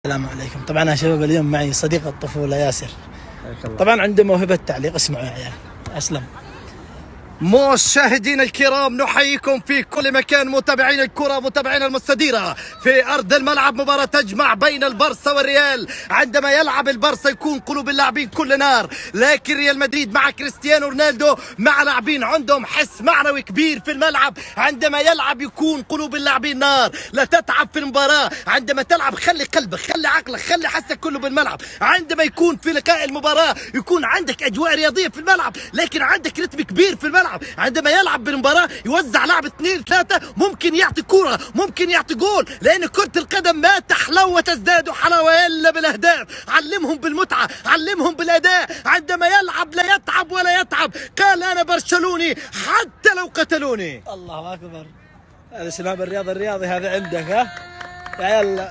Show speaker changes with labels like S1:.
S1: السلام عليكم. طبعا يا شباب اليوم معي صديق الطفولة ياسر. طبعا عنده موهبة تعليق، اسمعوا يا عيال. أسلم.
S2: مشاهدينا الكرام، نحييكم في كل مكان، متابعين الكرة، متابعين المستديرة في أرض الملعب. مباراة تجمع بين البارسا والريال. عندما يلعب البارسا يكون قلوب اللاعبين كل نار، لكن ريال مدريد مع كريستيانو رونالدو مع لاعبين عندهم حس معنوي كبير في الملعب. عندما يلعب يكون قلوب اللاعبين نار. لا تتعب في المباراة، عندما تلعب خلي قلبك، خلي عقلك، خلي حسك كله بالملعب. عندما يكون في لقاء المباراة يكون عندك أجواء رياضية في الملعب، لكن عندك رتم كبير في الملعب. عندما يلعب بالمباراة يوزع لاعب 2 3، ممكن يعطي كرة، ممكن يعطي جول، لأن كرة القدم ما تحلو وتزداد حلاوة إلا بالأهداف. علمهم بالمتعة، علمهم بالأداء. عندما يلعب لا يتعب ولا يتعب. قال أنا برشلوني حتى لو قتلوني.
S1: الله أكبر. هذا سلام الرياضي هذا عندك ها يا عيال.